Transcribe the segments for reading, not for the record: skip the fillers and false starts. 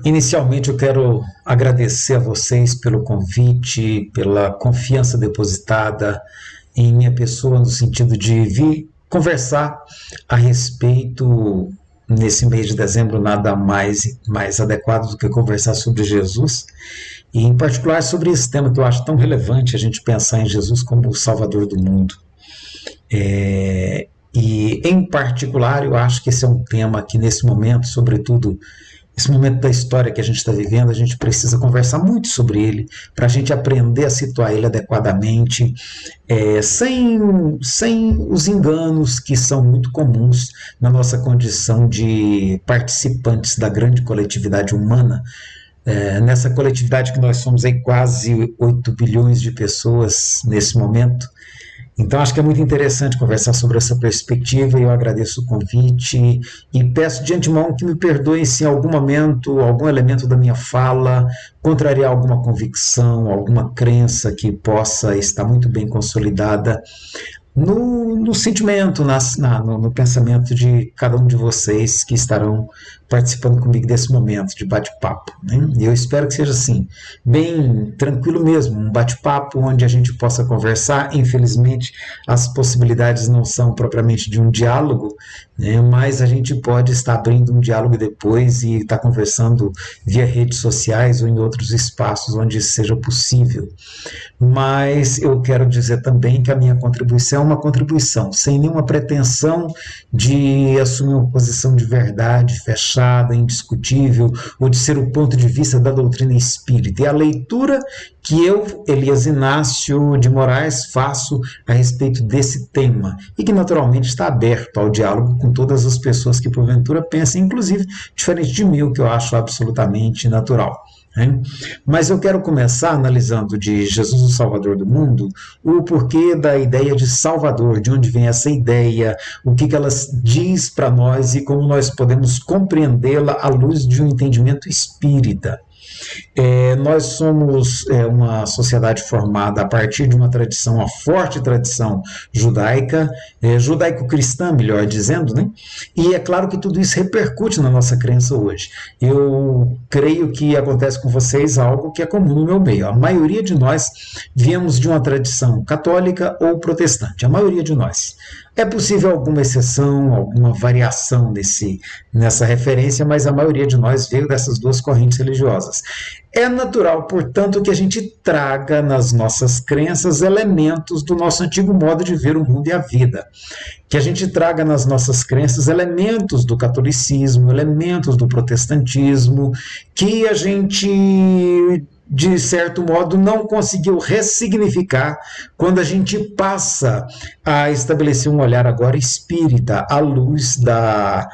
Inicialmente, eu quero agradecer a vocês pelo convite, pela confiança depositada em minha pessoa, no sentido de vir conversar a respeito, nesse mês de dezembro, nada mais adequado do que conversar sobre Jesus, e em particular sobre esse tema que eu acho tão relevante, a gente pensar em Jesus como o Salvador do mundo. E, em particular, eu acho que esse é um tema que, nesse momento, sobretudo esse momento da história que a gente está vivendo, a gente precisa conversar muito sobre ele, para a gente aprender a situar ele adequadamente, sem os enganos que são muito comuns na nossa condição de participantes da grande coletividade humana. Nessa coletividade que nós somos aí quase 8 bilhões de pessoas nesse momento. Então, acho que é muito interessante conversar sobre essa perspectiva e eu agradeço o convite e peço de antemão que me perdoem se em algum momento, algum elemento da minha fala contrariar alguma convicção, alguma crença que possa estar muito bem consolidada no sentimento, no pensamento de cada um de vocês que estarão participando comigo desse momento de bate-papo. Né? E eu espero que seja assim, bem tranquilo mesmo, um bate-papo onde a gente possa conversar. Infelizmente, as possibilidades não são propriamente de um diálogo, né? Mas a gente pode estar abrindo um diálogo depois e estar conversando via redes sociais ou em outros espaços onde isso seja possível. Mas eu quero dizer também que a minha contribuição é uma contribuição, sem nenhuma pretensão de assumir uma posição de verdade, fechada, indiscutível, ou de ser o ponto de vista da doutrina espírita. E a leitura que eu, Elias Inácio de Moraes, faço a respeito desse tema, e que naturalmente está aberto ao diálogo com todas as pessoas que porventura pensem, inclusive diferente de mim, o que eu acho absolutamente natural. Né? Mas eu quero começar analisando de Jesus, o Salvador do mundo, o porquê da ideia de Salvador, de onde vem essa ideia, o que ela diz para nós e como nós podemos compreendê-la à luz de um entendimento espírita. Nós somos uma sociedade formada a partir de uma tradição, uma forte tradição judaica, judaico-cristã, melhor dizendo, né? E é claro que tudo isso repercute na nossa crença hoje. Eu creio que acontece com vocês algo que é comum no meu meio. A maioria de nós viemos de uma tradição católica ou protestante, a maioria de nós. É possível alguma exceção, alguma variação nessa referência, mas a maioria de nós veio dessas duas correntes religiosas. É natural, portanto, que a gente traga nas nossas crenças elementos do nosso antigo modo de ver o mundo e a vida. Que a gente traga nas nossas crenças elementos do catolicismo, elementos do protestantismo, que a gente, de certo modo, não conseguiu ressignificar quando a gente passa a estabelecer um olhar agora espírita, à luz da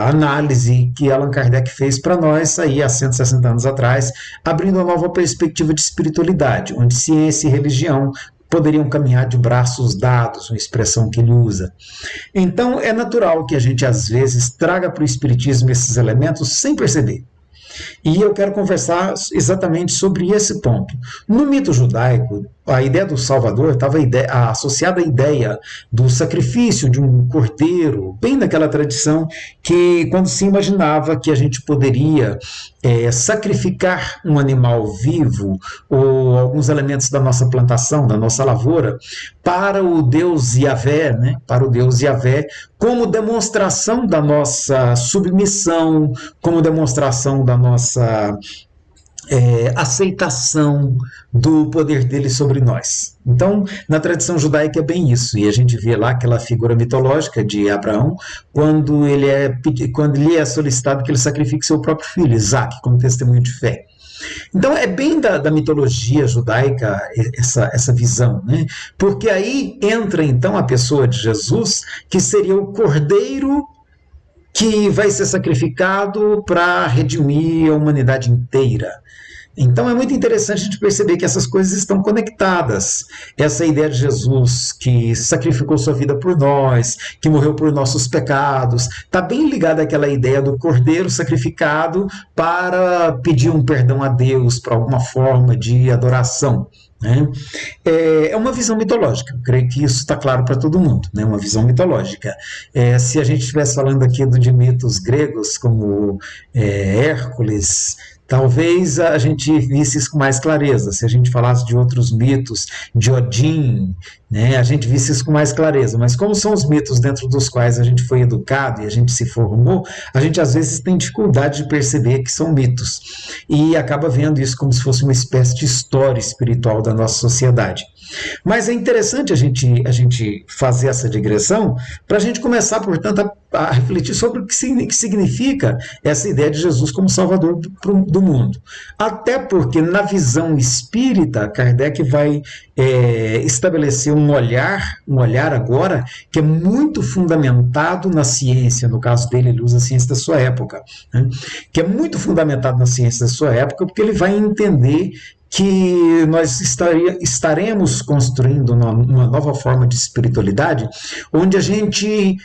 análise que Allan Kardec fez para nós aí há 160 anos atrás, abrindo uma nova perspectiva de espiritualidade, onde ciência e religião poderiam caminhar de braços dados, uma expressão que ele usa. Então, é natural que a gente, às vezes, traga para o espiritismo esses elementos sem perceber. E eu quero conversar exatamente sobre esse ponto. No mito judaico, a ideia do Salvador estava associada à ideia do sacrifício de um cordeiro, bem naquela tradição que, quando se imaginava que a gente poderia sacrificar um animal vivo ou alguns elementos da nossa plantação, da nossa lavoura, para o Deus Yahvé, né? Para o Deus Yahvé, como demonstração da nossa submissão, como demonstração da nossa aceitação do poder dele sobre nós. Então, na tradição judaica é bem isso, e a gente vê lá aquela figura mitológica de Abraão, quando lhe é solicitado que ele sacrifique seu próprio filho, Isaac, como testemunho de fé. Então é bem da mitologia judaica essa visão, né? Porque aí entra então a pessoa de Jesus, que seria o cordeiro que vai ser sacrificado para redimir a humanidade inteira. Então é muito interessante a gente perceber que essas coisas estão conectadas. Essa ideia de Jesus que sacrificou sua vida por nós, que morreu por nossos pecados, está bem ligada àquela ideia do cordeiro sacrificado para pedir um perdão a Deus, para alguma forma de adoração. Né? É uma visão mitológica, eu creio que isso está claro para todo mundo, né? Uma visão mitológica. Se a gente estivesse falando aqui de mitos gregos, como Hércules, talvez a gente visse isso com mais clareza. Se a gente falasse de outros mitos, de Odin, né, a gente visse isso com mais clareza. Mas como são os mitos dentro dos quais a gente foi educado e a gente se formou, a gente às vezes tem dificuldade de perceber que são mitos. E acaba vendo isso como se fosse uma espécie de história espiritual da nossa sociedade. Mas é interessante a gente fazer essa digressão para a gente começar, portanto, a refletir sobre o que significa essa ideia de Jesus como Salvador do mundo. Até porque, na visão espírita, Kardec vai estabelecer um olhar agora que é muito fundamentado na ciência. No caso dele, ele usa a ciência da sua época, né? Que é muito fundamentado na ciência da sua época, porque ele vai entender que nós estaremos construindo uma nova forma de espiritualidade, onde a gente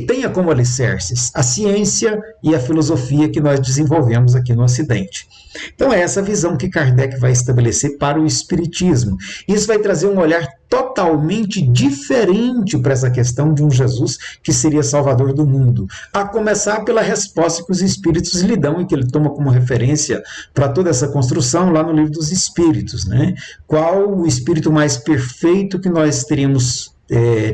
tenha como alicerces a ciência e a filosofia que nós desenvolvemos aqui no Ocidente. Então é essa visão que Kardec vai estabelecer para o Espiritismo. Isso vai trazer um olhar totalmente diferente para essa questão de um Jesus que seria Salvador do mundo. A começar pela resposta que os Espíritos lhe dão e que ele toma como referência para toda essa construção lá no Livro dos Espíritos, né? Qual o Espírito mais perfeito que nós teríamos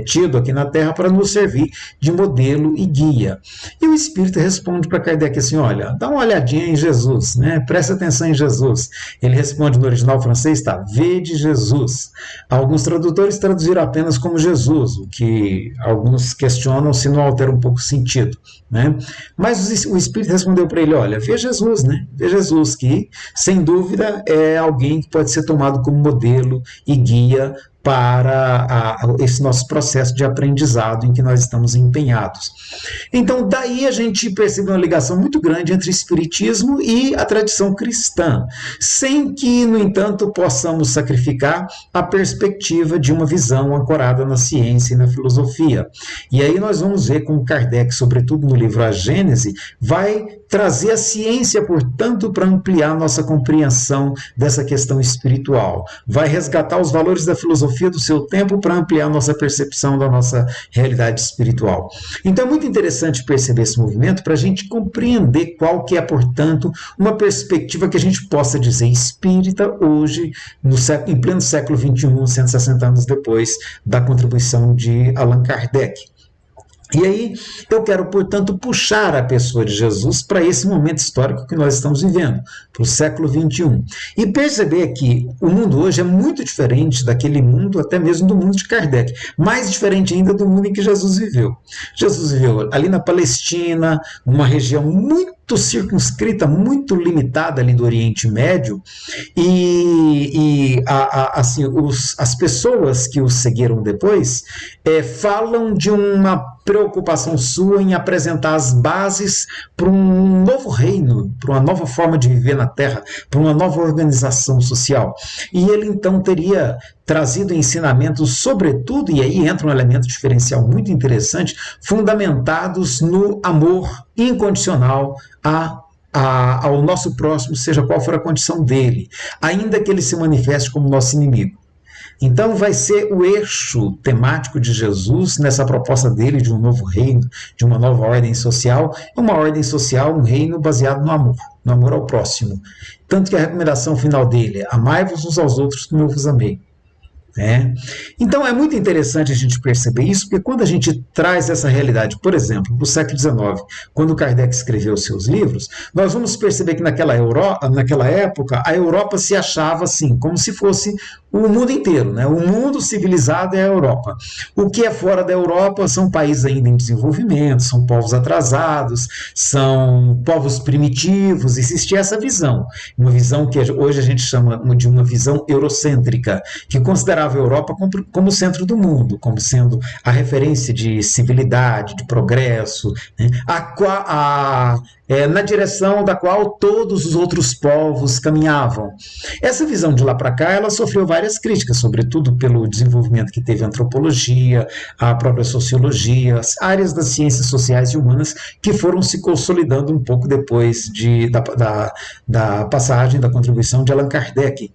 tido aqui na Terra para nos servir de modelo e guia. E o Espírito responde para Kardec assim, olha, dá uma olhadinha em Jesus, né? Presta atenção em Jesus. Ele responde no original francês, tá, vede Jesus. Alguns tradutores traduziram apenas como Jesus, o que alguns questionam se não altera um pouco o sentido, né? Mas o Espírito respondeu para ele, olha, vê Jesus, né? Vê Jesus, que sem dúvida é alguém que pode ser tomado como modelo e guia para esse nosso processo de aprendizado em que nós estamos empenhados. Então, daí a gente percebe uma ligação muito grande entre o Espiritismo e a tradição cristã, sem que, no entanto, possamos sacrificar a perspectiva de uma visão ancorada na ciência e na filosofia. E aí nós vamos ver como Kardec, sobretudo no livro A Gênese, vai trazer a ciência, portanto, para ampliar nossa compreensão dessa questão espiritual. Vai resgatar os valores da filosofia do seu tempo para ampliar nossa percepção da nossa realidade espiritual. Então é muito interessante perceber esse movimento para a gente compreender qual que é, portanto, uma perspectiva que a gente possa dizer espírita hoje, em pleno século XXI, 160 anos depois da contribuição de Allan Kardec. E aí eu quero, portanto, puxar a pessoa de Jesus para esse momento histórico que nós estamos vivendo, para o século XXI. E perceber que o mundo hoje é muito diferente daquele mundo, até mesmo do mundo de Kardec. Mais diferente ainda do mundo em que Jesus viveu. Jesus viveu ali na Palestina, uma região muito circunscrita, muito limitada ali do Oriente Médio, assim, as pessoas que o seguiram depois falam de uma preocupação sua em apresentar as bases para um novo reino, para uma nova forma de viver na Terra, para uma nova organização social. E ele então teria trazido ensinamentos, sobretudo, e aí entra um elemento diferencial muito interessante, fundamentados no amor incondicional ao nosso próximo, seja qual for a condição dele, ainda que ele se manifeste como nosso inimigo. Então vai ser o eixo temático de Jesus nessa proposta dele de um novo reino, de uma nova ordem social, um reino baseado no amor ao próximo. Tanto que a recomendação final dele é amai-vos uns aos outros como eu vos amei. Então é muito interessante a gente perceber isso, porque quando a gente traz essa realidade, por exemplo, para o século XIX, quando Kardec escreveu os seus livros, nós vamos perceber que naquela época a Europa se achava assim, como se fosse o mundo inteiro, né? O mundo civilizado é a Europa. O que é fora da Europa são países ainda em desenvolvimento, são povos atrasados, são povos primitivos. Existia essa visão, uma visão que hoje a gente chama de uma visão eurocêntrica, que considerava a Europa como o centro do mundo, como sendo a referência de civilidade, de progresso, né? Na direção da qual todos os outros povos caminhavam. Essa visão de lá para cá, ela sofreu várias críticas, sobretudo pelo desenvolvimento que teve a antropologia, a própria sociologia, as áreas das ciências sociais e humanas que foram se consolidando um pouco depois da passagem, da contribuição de Allan Kardec.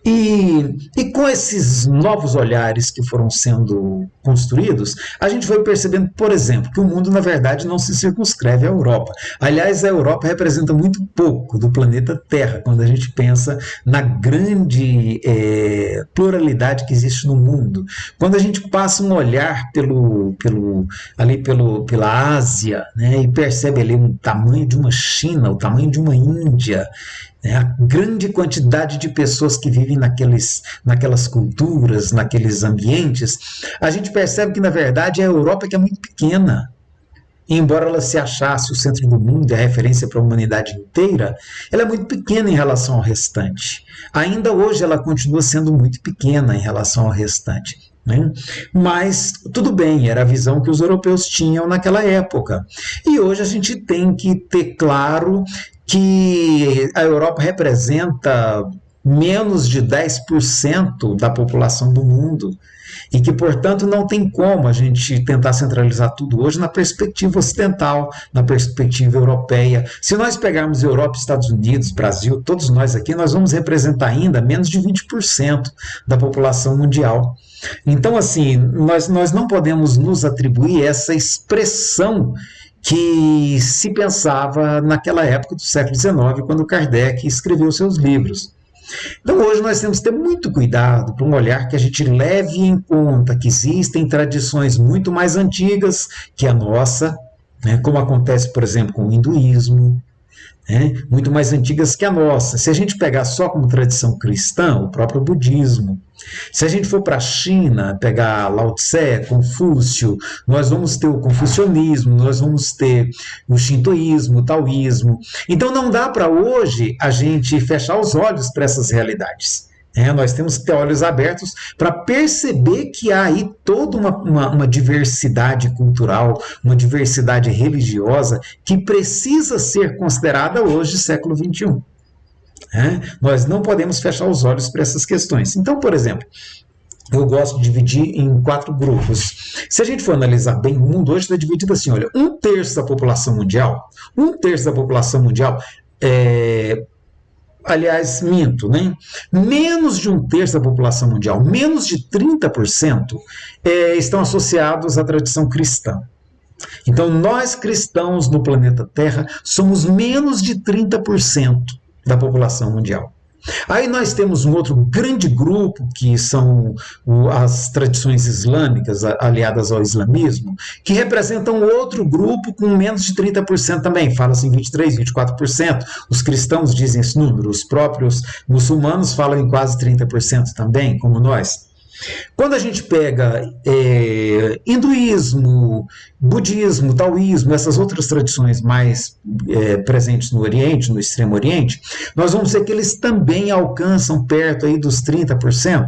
E com esses novos olhares que foram sendo construídos, a gente foi percebendo, por exemplo, que o mundo, na verdade, não se circunscreve à Europa. Aliás, a Europa representa muito pouco do planeta Terra, quando a gente pensa na grande pluralidade que existe no mundo. Quando a gente passa um olhar pela Ásia, né, e percebe ali o tamanho de uma China, o tamanho de uma Índia, a grande quantidade de pessoas que vivem naquelas culturas, naqueles ambientes, a gente percebe que, na verdade, a Europa é muito pequena. Embora ela se achasse o centro do mundo e a referência para a humanidade inteira, ela é muito pequena em relação ao restante. Ainda hoje ela continua sendo muito pequena em relação ao restante. Né? Mas tudo bem, era a visão que os europeus tinham naquela época. E hoje a gente tem que ter claro que a Europa representa menos de 10% da população do mundo e que, portanto, não tem como a gente tentar centralizar tudo hoje na perspectiva ocidental, na perspectiva europeia. Se nós pegarmos Europa, Estados Unidos, Brasil, todos nós aqui, nós vamos representar ainda menos de 20% da população mundial. Então, assim, nós não podemos nos atribuir essa expressão que se pensava naquela época do século XIX, quando Kardec escreveu seus livros. Então hoje nós temos que ter muito cuidado para um olhar que a gente leve em conta que existem tradições muito mais antigas que a nossa, né, como acontece, por exemplo, com o hinduísmo, muito mais antigas que a nossa. Se a gente pegar só como tradição cristã, o próprio budismo. Se a gente for para a China, pegar Lao Tse, Confúcio, nós vamos ter o confucionismo, nós vamos ter o shintoísmo, o taoísmo. Então não dá para hoje a gente fechar os olhos para essas realidades. Nós temos que ter olhos abertos para perceber que há aí toda uma diversidade cultural, uma diversidade religiosa que precisa ser considerada hoje, século XXI. Nós não podemos fechar os olhos para essas questões. Então, por exemplo, eu gosto de dividir em 4 grupos. Se a gente for analisar bem o mundo, hoje está dividido assim, olha, 1/3 da população mundial, aliás, minto, né? Menos de 1/3 da população mundial, menos de 30%, estão associados à tradição cristã. Então, nós cristãos no planeta Terra somos menos de 30% da população mundial. Aí nós temos um outro grande grupo, que são as tradições islâmicas aliadas ao islamismo, que representam outro grupo com menos de 30% também, fala-se em 23%, 24%, os cristãos dizem esse número, os próprios muçulmanos falam em quase 30% também, como nós. Quando a gente pega hinduísmo, budismo, taoísmo, essas outras tradições mais presentes no Oriente, no Extremo Oriente, nós vamos ver que eles também alcançam perto aí dos 30%.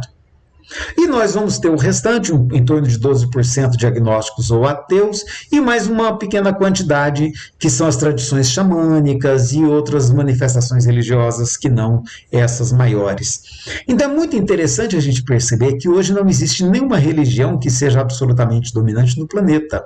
E nós vamos ter o restante, em torno de 12% de agnósticos ou ateus, e mais uma pequena quantidade que são as tradições xamânicas e outras manifestações religiosas que não essas maiores. Então é muito interessante a gente perceber que hoje não existe nenhuma religião que seja absolutamente dominante no planeta.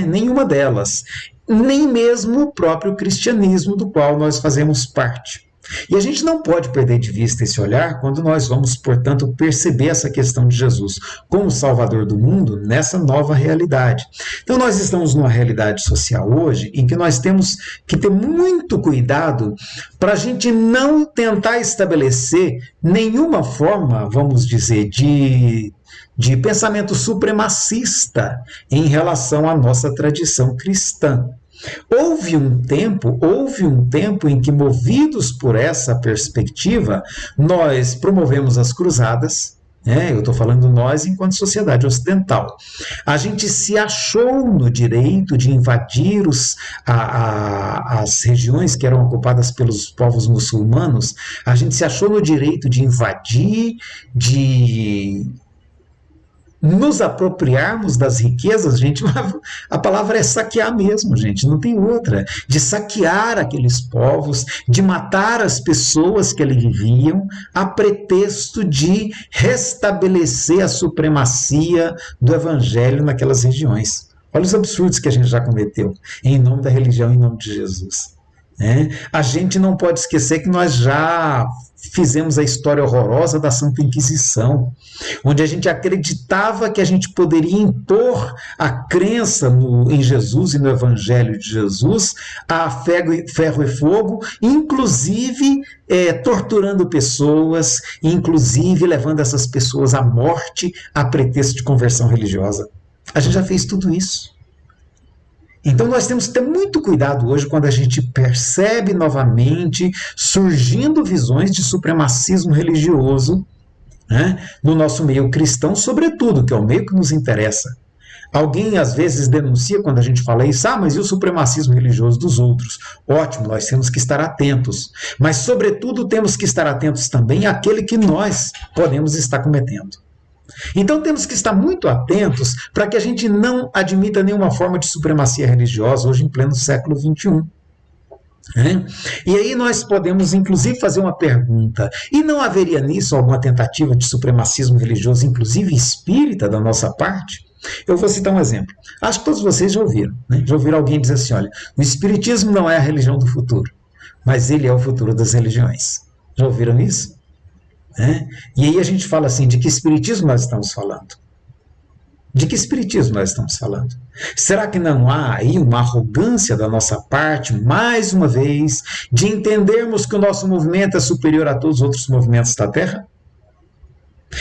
Nenhuma delas. Nem mesmo o próprio cristianismo, do qual nós fazemos parte. E a gente não pode perder de vista esse olhar quando nós vamos, portanto, perceber essa questão de Jesus como Salvador do mundo nessa nova realidade. Então nós estamos numa realidade social hoje em que nós temos que ter muito cuidado para a gente não tentar estabelecer nenhuma forma, vamos dizer, de pensamento supremacista em relação à nossa tradição cristã. Houve um tempo em que, movidos por essa perspectiva, nós promovemos as cruzadas. Eu estou falando nós enquanto sociedade ocidental. A gente se achou no direito de invadir as regiões que eram ocupadas pelos povos muçulmanos. A gente se achou no direito de invadir, de nos apropriarmos das riquezas, gente, a palavra é saquear mesmo, gente, não tem outra, de saquear aqueles povos, de matar as pessoas que ali viviam, a pretexto de restabelecer a supremacia do evangelho naquelas regiões. Olha os absurdos que a gente já cometeu, em nome da religião, em nome de Jesus. A gente não pode esquecer que nós já fizemos a história horrorosa da Santa Inquisição, onde a gente acreditava que a gente poderia impor a crença em Jesus e no Evangelho de Jesus a ferro e fogo, inclusive torturando pessoas, inclusive levando essas pessoas à morte a pretexto de conversão religiosa. A gente já fez tudo isso. Então nós temos que ter muito cuidado hoje quando a gente percebe novamente surgindo visões de supremacismo religioso, no nosso meio cristão, sobretudo, que é o meio que nos interessa. Alguém às vezes denuncia quando a gente fala isso, mas e o supremacismo religioso dos outros? Ótimo, nós temos que estar atentos. Mas sobretudo temos que estar atentos também àquele que nós podemos estar cometendo. Então temos que estar muito atentos para que a gente não admita nenhuma forma de supremacia religiosa hoje em pleno século XXI. E aí nós podemos inclusive fazer uma pergunta: e não haveria nisso alguma tentativa de supremacismo religioso, inclusive espírita, da nossa parte? Eu vou citar um exemplo. Acho que todos vocês já ouviram. Já ouviram alguém dizer assim: olha, o espiritismo não é a religião do futuro, mas ele é o futuro das religiões. Já ouviram isso? E aí a gente fala assim: de que espiritismo nós estamos falando? De que espiritismo nós estamos falando? Será que não há aí uma arrogância da nossa parte, mais uma vez, de entendermos que o nosso movimento é superior a todos os outros movimentos da Terra?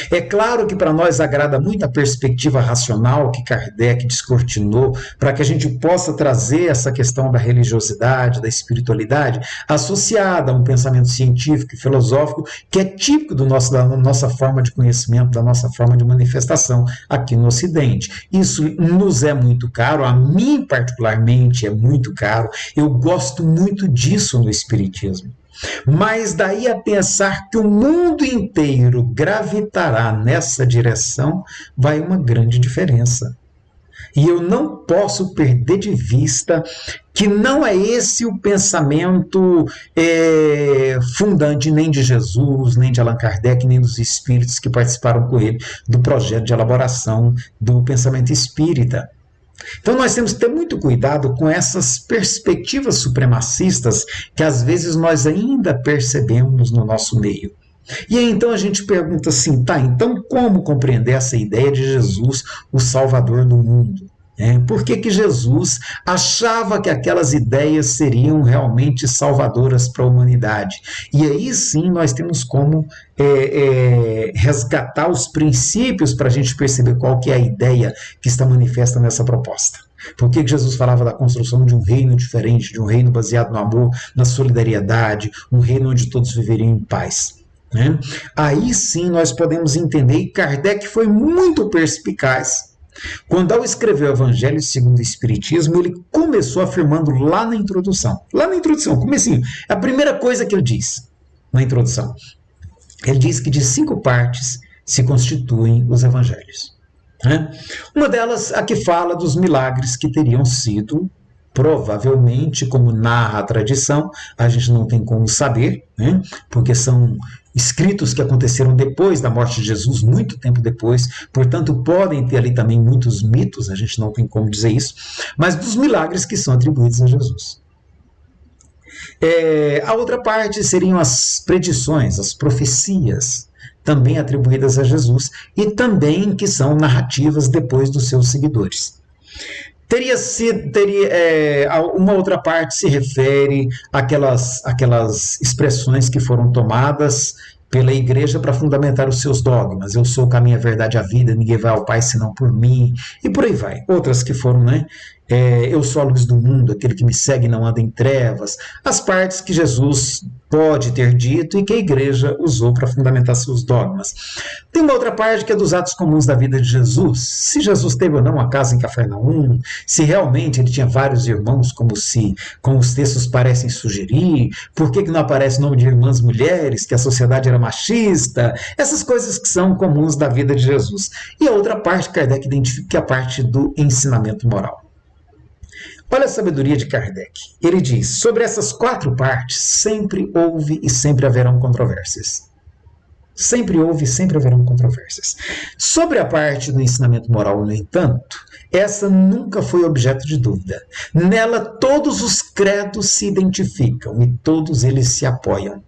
É claro que para nós agrada muito a perspectiva racional que Kardec descortinou, para que a gente possa trazer essa questão da religiosidade, da espiritualidade, associada a um pensamento científico e filosófico que é típico da nossa forma de conhecimento, da nossa forma de manifestação aqui no Ocidente. Isso nos é muito caro, a mim particularmente é muito caro, eu gosto muito disso no Espiritismo. Mas daí a pensar que o mundo inteiro gravitará nessa direção, vai uma grande diferença. E eu não posso perder de vista que não é esse o pensamento fundante nem de Jesus, nem de Allan Kardec, nem dos espíritos que participaram com ele do projeto de elaboração do pensamento espírita. Então nós temos que ter muito cuidado com essas perspectivas supremacistas que às vezes nós ainda percebemos no nosso meio. E aí então a gente pergunta assim, então como compreender essa ideia de Jesus, o Salvador do mundo? Por que Jesus achava que aquelas ideias seriam realmente salvadoras para a humanidade? E aí sim nós temos como resgatar os princípios para a gente perceber qual que é a ideia que está manifesta nessa proposta. Por que Jesus falava da construção de um reino diferente, de um reino baseado no amor, na solidariedade, um reino onde todos viveriam em paz? Aí sim nós podemos entender, e Kardec foi muito perspicaz. Quando ao escrever o Evangelho segundo o Espiritismo, ele começou afirmando lá na introdução, comecinho, a primeira coisa que ele diz na introdução, ele diz que de 5 partes se constituem os Evangelhos. Uma delas, a que fala dos milagres que teriam sido, provavelmente, como narra a tradição, a gente não tem como saber, porque são escritos que aconteceram depois da morte de Jesus, muito tempo depois, portanto podem ter ali também muitos mitos, a gente não tem como dizer isso, mas dos milagres que são atribuídos a Jesus. A outra parte seriam as predições, as profecias, também atribuídas a Jesus, e também que são narrativas depois dos seus seguidores. Uma outra parte se refere àquelas expressões que foram tomadas pela igreja para fundamentar os seus dogmas. Eu sou o caminho, a verdade e a vida, ninguém vai ao Pai senão por mim, e por aí vai. Outras que foram eu sou a luz do mundo, aquele que me segue não anda em trevas, as partes que Jesus pode ter dito e que a igreja usou para fundamentar seus dogmas. Tem uma outra parte que é dos atos comuns da vida de Jesus. Se Jesus teve ou não uma casa em Cafarnaum, se realmente ele tinha vários irmãos, como os textos parecem sugerir, por que não aparece o nome de irmãs mulheres, que a sociedade era machista, essas coisas que são comuns da vida de Jesus. E a outra parte, Kardec identifica que é a parte do ensinamento moral. Olha a sabedoria de Kardec. Ele diz, sobre essas 4 partes, sempre houve e sempre haverão controvérsias. Sempre houve e sempre haverão controvérsias. Sobre a parte do ensinamento moral, no entanto, essa nunca foi objeto de dúvida. Nela todos os credos se identificam e todos eles se apoiam.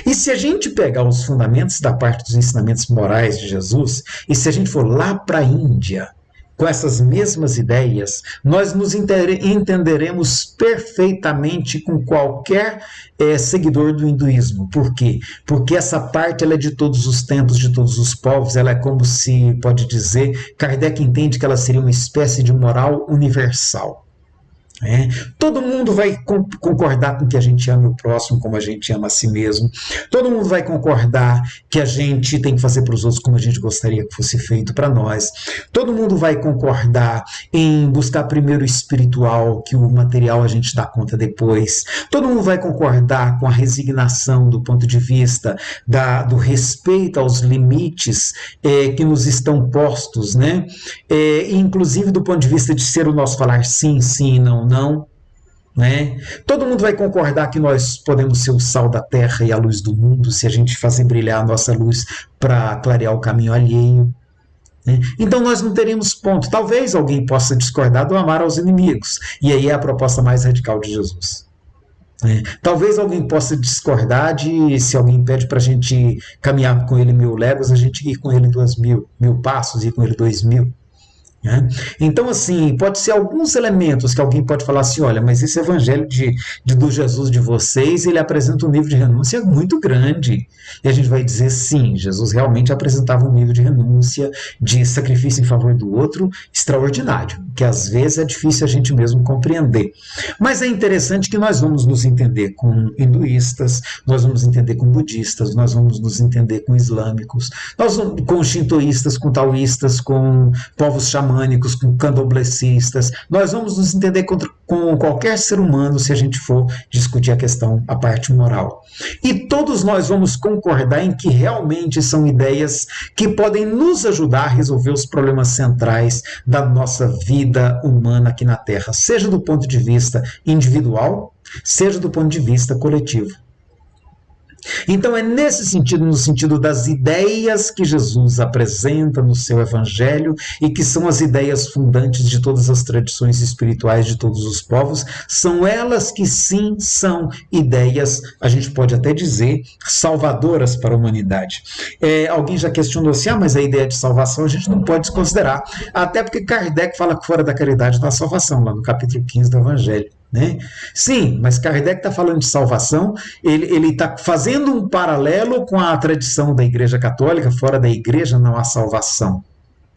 E se a gente pegar os fundamentos da parte dos ensinamentos morais de Jesus, e se a gente for lá para a Índia, com essas mesmas ideias, nós nos entenderemos perfeitamente com qualquer seguidor do hinduísmo. Por quê? Porque essa parte ela é de todos os tempos, de todos os povos, ela é como se, pode dizer, Kardec entende que ela seria uma espécie de moral universal. Todo mundo vai concordar com que a gente ame o próximo como a gente ama a si mesmo. Todo mundo vai concordar que a gente tem que fazer para os outros como a gente gostaria que fosse feito para nós. Todo mundo vai concordar em buscar primeiro o espiritual, que o material a gente dá conta depois. Todo mundo vai concordar com a resignação do ponto de vista do respeito aos limites que nos estão postos, né? Inclusive do ponto de vista de ser o nosso falar sim, sim, não, né? Todo mundo vai concordar que nós podemos ser o sal da terra e a luz do mundo se a gente fazer brilhar a nossa luz para clarear o caminho alheio. Né? Então nós não teremos ponto. Talvez alguém possa discordar do amar aos inimigos, e aí é a proposta mais radical de Jesus. Talvez alguém possa discordar de se alguém pede para a gente caminhar com ele 1000 léguas, a gente ir com ele 2000 passos, ir com ele 2000. Então, assim, pode ser alguns elementos que alguém pode falar assim, olha, mas esse evangelho do Jesus de vocês, ele apresenta um nível de renúncia muito grande. E a gente vai dizer, sim, Jesus realmente apresentava um nível de renúncia, de sacrifício em favor do outro, extraordinário, que às vezes é difícil a gente mesmo compreender. Mas é interessante que nós vamos nos entender com hinduístas, nós vamos entender com budistas, nós vamos nos entender com islâmicos, com shintoístas, com taoístas, com povos xamânicos, com candomblecistas, nós vamos nos entender com qualquer ser humano se a gente for discutir a parte moral. E todos nós vamos concordar em que realmente são ideias que podem nos ajudar a resolver os problemas centrais da nossa vida humana aqui na Terra, seja do ponto de vista individual, seja do ponto de vista coletivo. Então é nesse sentido, no sentido das ideias que Jesus apresenta no seu evangelho e que são as ideias fundantes de todas as tradições espirituais de todos os povos, são elas que sim são ideias, a gente pode até dizer, salvadoras para a humanidade. Alguém já questionou assim, mas a ideia de salvação a gente não pode desconsiderar, até porque Kardec fala que fora da caridade não há salvação, lá no capítulo 15 do evangelho. Né? Sim, mas Kardec está falando de salvação, ele está fazendo um paralelo com a tradição da Igreja Católica, fora da Igreja não há salvação.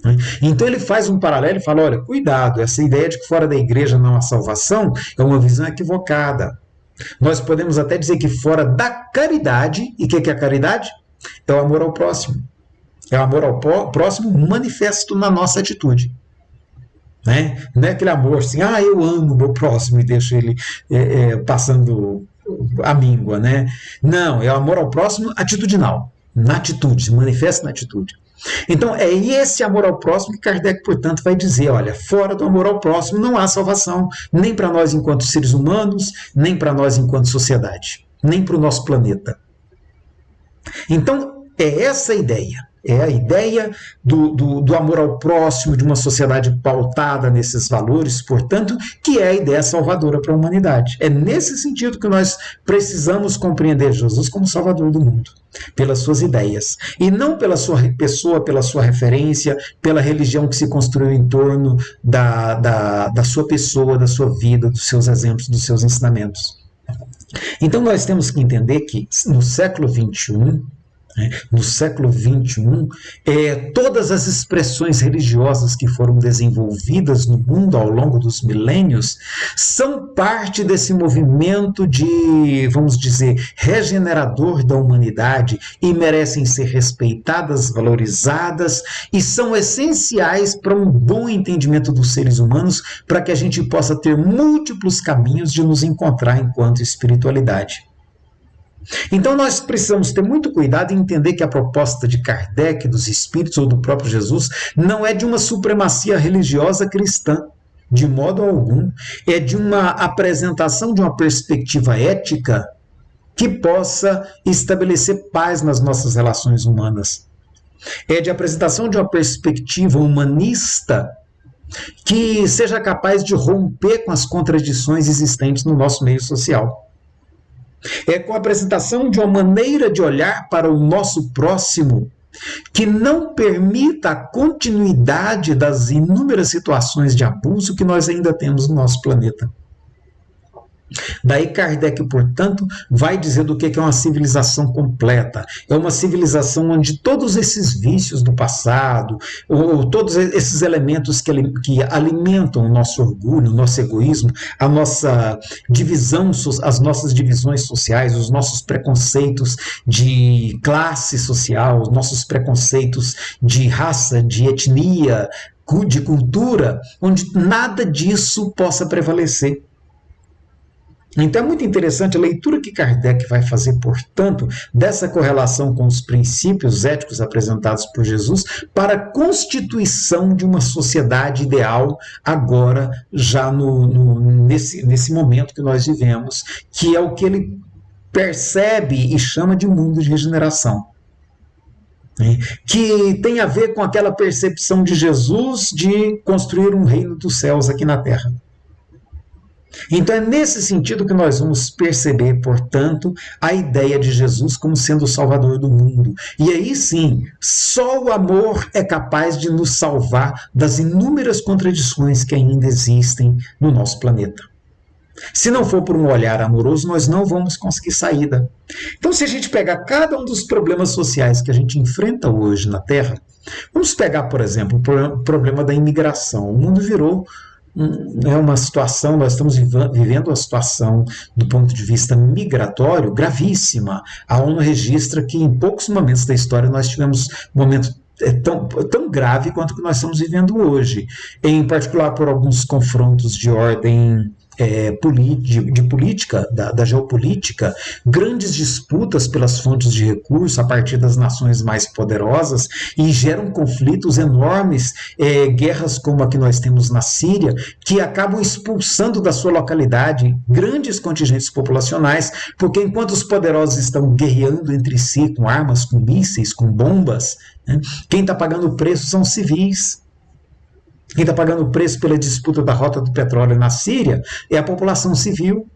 Né? Então ele faz um paralelo e fala, olha, cuidado, essa ideia de que fora da Igreja não há salvação é uma visão equivocada. Nós podemos até dizer que fora da caridade, e o que é a caridade? É o amor ao próximo. É o amor ao próximo manifesto na nossa atitude. Né? Não é aquele amor assim, eu amo o meu próximo e deixo ele passando a míngua, né? Não, é o amor ao próximo atitudinal, na atitude, se manifesta na atitude. Então é esse amor ao próximo que Kardec, portanto, vai dizer, olha, fora do amor ao próximo não há salvação, nem para nós enquanto seres humanos, nem para nós enquanto sociedade, nem para o nosso planeta. Então é essa a ideia. É a ideia do amor ao próximo, de uma sociedade pautada nesses valores, portanto, que é a ideia salvadora para a humanidade. É nesse sentido que nós precisamos compreender Jesus como salvador do mundo, pelas suas ideias, e não pela sua pessoa, pela sua referência, pela religião que se construiu em torno da sua pessoa, da sua vida, dos seus exemplos, dos seus ensinamentos. Então nós temos que entender que no século XXI, No século XXI, todas as expressões religiosas que foram desenvolvidas no mundo ao longo dos milênios são parte desse movimento de, vamos dizer, regenerador da humanidade e merecem ser respeitadas, valorizadas e são essenciais para um bom entendimento dos seres humanos, para que a gente possa ter múltiplos caminhos de nos encontrar enquanto espiritualidade. Então nós precisamos ter muito cuidado em entender que a proposta de Kardec, dos espíritos ou do próprio Jesus, não é de uma supremacia religiosa cristã, de modo algum, é de uma apresentação de uma perspectiva ética que possa estabelecer paz nas nossas relações humanas. É de apresentação de uma perspectiva humanista que seja capaz de romper com as contradições existentes no nosso meio social. É com a apresentação de uma maneira de olhar para o nosso próximo que não permita a continuidade das inúmeras situações de abuso que nós ainda temos no nosso planeta. Daí Kardec, portanto, vai dizer do que é uma civilização completa. É uma civilização onde todos esses vícios do passado, ou todos esses elementos que alimentam o nosso orgulho, o nosso egoísmo, a nossa divisão, as nossas divisões sociais, os nossos preconceitos de classe social, os nossos preconceitos de raça, de etnia, de cultura, onde nada disso possa prevalecer. Então é muito interessante a leitura que Kardec vai fazer, portanto, dessa correlação com os princípios éticos apresentados por Jesus para a constituição de uma sociedade ideal agora, já nesse momento que nós vivemos, que é o que ele percebe e chama de mundo de regeneração. Que tem a ver com aquela percepção de Jesus de construir um reino dos céus aqui na Terra. Então é nesse sentido que nós vamos perceber, portanto, a ideia de Jesus como sendo o Salvador do mundo. E aí sim, só o amor é capaz de nos salvar das inúmeras contradições que ainda existem no nosso planeta. Se não for por um olhar amoroso, nós não vamos conseguir saída. Então, se a gente pegar cada um dos problemas sociais que a gente enfrenta hoje na Terra, vamos pegar, por exemplo, o problema da imigração. O mundo virou uma situação, nós estamos vivendo uma situação do ponto de vista migratório gravíssima. A ONU registra que em poucos momentos da história nós tivemos um momento tão grave quanto o que nós estamos vivendo hoje, em particular por alguns confrontos de ordem de política, da geopolítica, grandes disputas pelas fontes de recursos a partir das nações mais poderosas e geram conflitos enormes, guerras como a que nós temos na Síria, que acabam expulsando da sua localidade grandes contingentes populacionais, porque enquanto os poderosos estão guerreando entre si com armas, com mísseis, com bombas, né, quem está pagando o preço são civis. Quem está pagando o preço pela disputa da rota do petróleo na Síria é a população civil.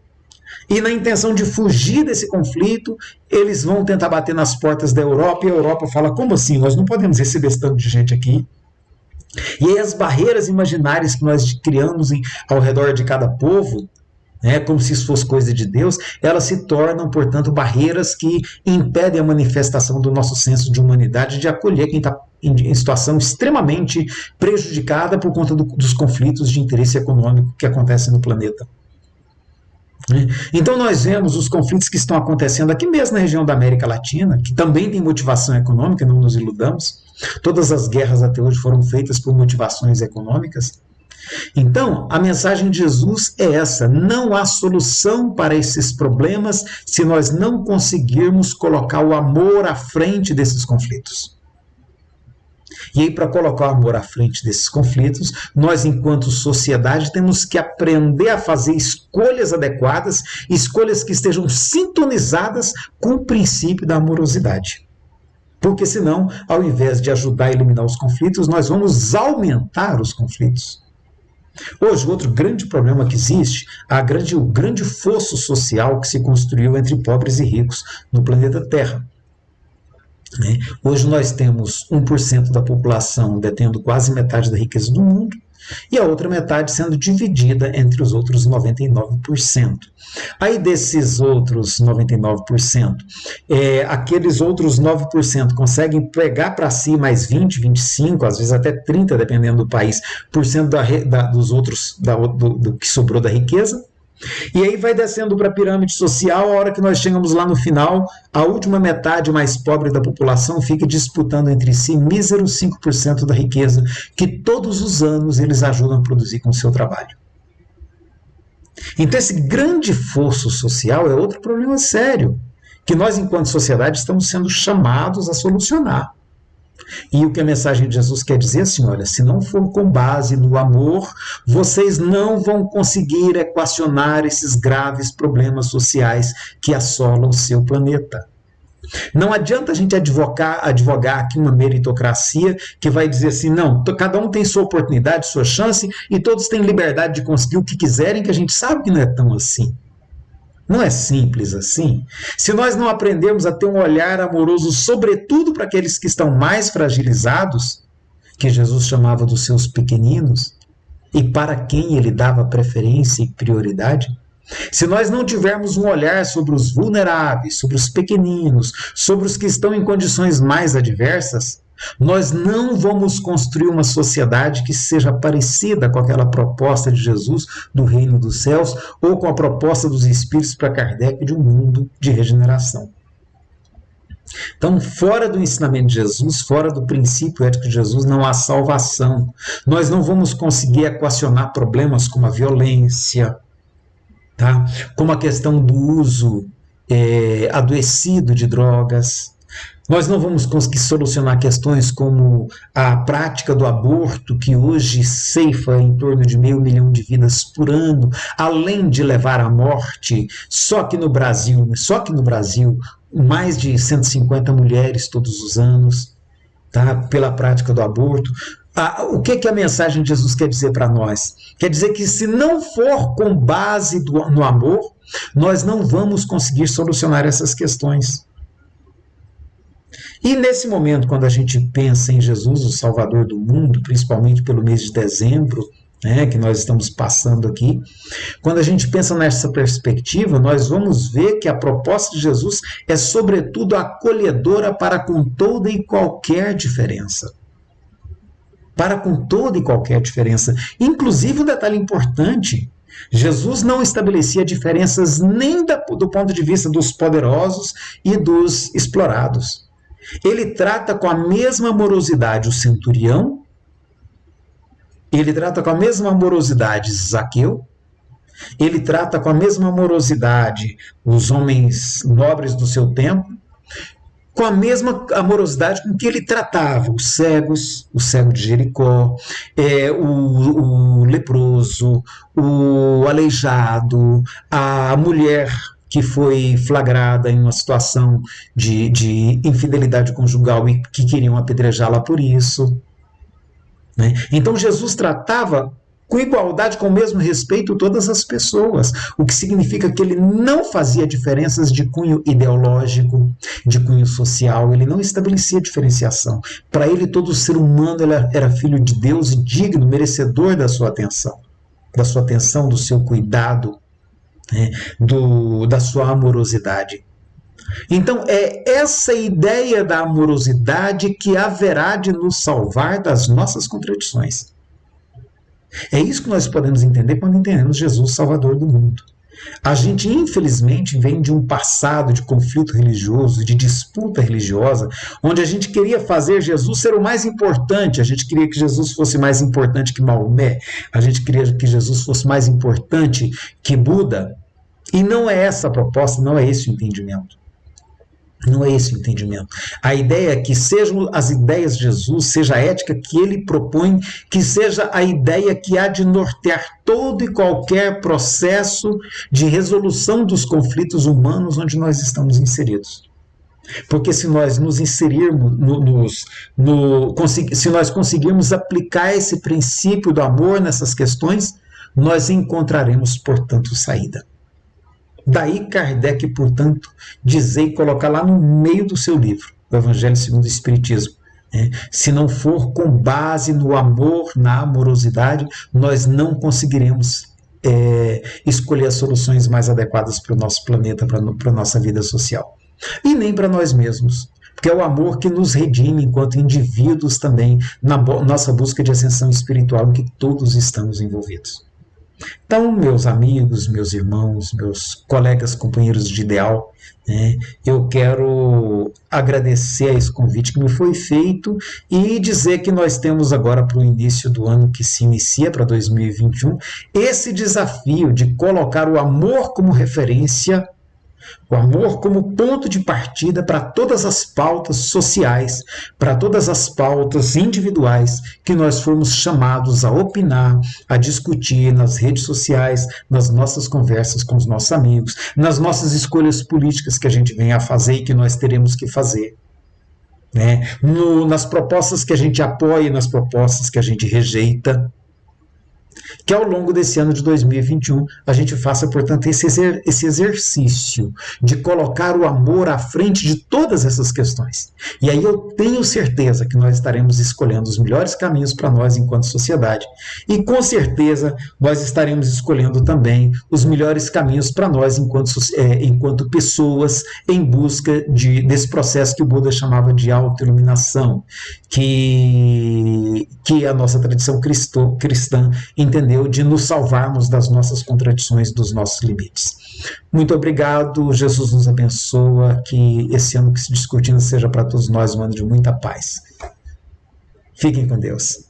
E na intenção de fugir desse conflito, eles vão tentar bater nas portas da Europa, e a Europa fala, como assim? Nós não podemos receber esse tanto de gente aqui. E aí as barreiras imaginárias que nós criamos ao redor de cada povo, como se isso fosse coisa de Deus, elas se tornam, portanto, barreiras que impedem a manifestação do nosso senso de humanidade, de acolher quem está em situação extremamente prejudicada por conta dos conflitos de interesse econômico que acontecem no planeta. Então nós vemos os conflitos que estão acontecendo aqui mesmo na região da América Latina, que também tem motivação econômica, não nos iludamos. Todas as guerras até hoje foram feitas por motivações econômicas. Então, a mensagem de Jesus é essa: não há solução para esses problemas se nós não conseguirmos colocar o amor à frente desses conflitos. E aí, para colocar o amor à frente desses conflitos, nós, enquanto sociedade, temos que aprender a fazer escolhas adequadas, escolhas que estejam sintonizadas com o princípio da amorosidade. Porque senão, ao invés de ajudar a eliminar os conflitos, nós vamos aumentar os conflitos. Hoje, outro grande problema que existe, o grande fosso social que se construiu entre pobres e ricos no planeta Terra. Hoje nós temos 1% da população detendo quase metade da riqueza do mundo, e a outra metade sendo dividida entre os outros 99%. Aí desses outros 99%, aqueles outros 9% conseguem pegar para si mais 20, 25, às vezes até 30, dependendo do país, por cento dos outros, do que sobrou da riqueza. E aí vai descendo para a pirâmide social, a hora que nós chegamos lá no final, a última metade mais pobre da população fica disputando entre si míseros 5% da riqueza que todos os anos eles ajudam a produzir com o seu trabalho. Então esse grande fosso social é outro problema sério, que nós enquanto sociedade estamos sendo chamados a solucionar. E o que a mensagem de Jesus quer dizer assim, olha, se não for com base no amor, vocês não vão conseguir equacionar esses graves problemas sociais que assolam o seu planeta. Não adianta a gente advogar aqui uma meritocracia que vai dizer assim, não, cada um tem sua oportunidade, sua chance, e todos têm liberdade de conseguir o que quiserem, que a gente sabe que não é tão assim. Não é simples assim. Se nós não aprendermos a ter um olhar amoroso, sobretudo para aqueles que estão mais fragilizados, que Jesus chamava dos seus pequeninos, e para quem ele dava preferência e prioridade, se nós não tivermos um olhar sobre os vulneráveis, sobre os pequeninos, sobre os que estão em condições mais adversas, nós não vamos construir uma sociedade que seja parecida com aquela proposta de Jesus do reino dos céus ou com a proposta dos espíritos para Kardec de um mundo de regeneração. Então, fora do ensinamento de Jesus, fora do princípio ético de Jesus, não há salvação. Nós não vamos conseguir equacionar problemas como a violência, tá? Como a questão do uso adoecido de drogas. Nós não vamos conseguir solucionar questões como a prática do aborto, que hoje ceifa em torno de 500 mil de vidas por ano, além de levar à morte, só que no Brasil, mais de 150 mulheres todos os anos, tá, pela prática do aborto. O que a mensagem de Jesus quer dizer para nós? Quer dizer que se não for com base no amor, nós não vamos conseguir solucionar essas questões. E nesse momento, quando a gente pensa em Jesus, o Salvador do mundo, principalmente pelo mês de dezembro, que nós estamos passando aqui, quando a gente pensa nessa perspectiva, nós vamos ver que a proposta de Jesus é, sobretudo, acolhedora para com toda e qualquer diferença. Para com toda e qualquer diferença. Inclusive, um detalhe importante, Jesus não estabelecia diferenças nem do ponto de vista dos poderosos e dos explorados. Ele trata com a mesma amorosidade o centurião, ele trata com a mesma amorosidade Zaqueu, ele trata com a mesma amorosidade os homens nobres do seu tempo, com a mesma amorosidade com que ele tratava os cegos, o cego de Jericó, o leproso, o aleijado, a mulher que foi flagrada em uma situação de infidelidade conjugal e que queriam apedrejá-la por isso. Né? Então Jesus tratava com igualdade, com o mesmo respeito, todas as pessoas, o que significa que ele não fazia diferenças de cunho ideológico, de cunho social, ele não estabelecia diferenciação. Para ele, todo ser humano era filho de Deus e digno, merecedor da sua atenção, do seu cuidado, da sua amorosidade. Então é essa ideia da amorosidade que haverá de nos salvar das nossas contradições. É isso que nós podemos entender quando entendemos Jesus, Salvador do mundo. A gente, infelizmente, vem de um passado de conflito religioso, de disputa religiosa, onde a gente queria fazer Jesus ser o mais importante, a gente queria que Jesus fosse mais importante que Maomé, a gente queria que Jesus fosse mais importante que Buda, e não é essa a proposta, não é esse o entendimento. Não é esse o entendimento. A ideia é que sejam as ideias de Jesus, seja a ética que ele propõe, que seja a ideia que há de nortear todo e qualquer processo de resolução dos conflitos humanos onde nós estamos inseridos. Porque se nós nos inserirmos, se nós conseguirmos aplicar esse princípio do amor nessas questões, nós encontraremos, portanto, saída. Daí Kardec, portanto, dizer e colocar lá no meio do seu livro, o Evangelho segundo o Espiritismo, né? Se não for com base no amor, na amorosidade, nós não conseguiremos escolher as soluções mais adequadas para o nosso planeta, para a nossa vida social. E nem para nós mesmos, porque é o amor que nos redime enquanto indivíduos também, na nossa busca de ascensão espiritual em que todos estamos envolvidos. Então, meus amigos, meus irmãos, meus colegas, companheiros de ideal, né, eu quero agradecer a esse convite que me foi feito e dizer que nós temos agora para o início do ano que se inicia, para 2021, esse desafio de colocar o amor como referência, o amor como ponto de partida para todas as pautas sociais, para todas as pautas individuais que nós fomos chamados a opinar, a discutir nas redes sociais, nas nossas conversas com os nossos amigos, nas nossas escolhas políticas que a gente vem a fazer e que nós teremos que fazer. Né? Nas propostas que a gente apoia e nas propostas que a gente rejeita. Que ao longo desse ano de 2021 a gente faça, portanto, esse exercício de colocar o amor à frente de todas essas questões. E aí eu tenho certeza que nós estaremos escolhendo os melhores caminhos para nós enquanto sociedade. E com certeza nós estaremos escolhendo também os melhores caminhos para nós enquanto pessoas em busca desse processo que o Buda chamava de autoiluminação, que a nossa tradição cristã entendeu de nos salvarmos das nossas contradições, dos nossos limites. Muito obrigado, Jesus nos abençoa, que esse ano que se discutindo seja para todos nós um ano de muita paz. Fiquem com Deus.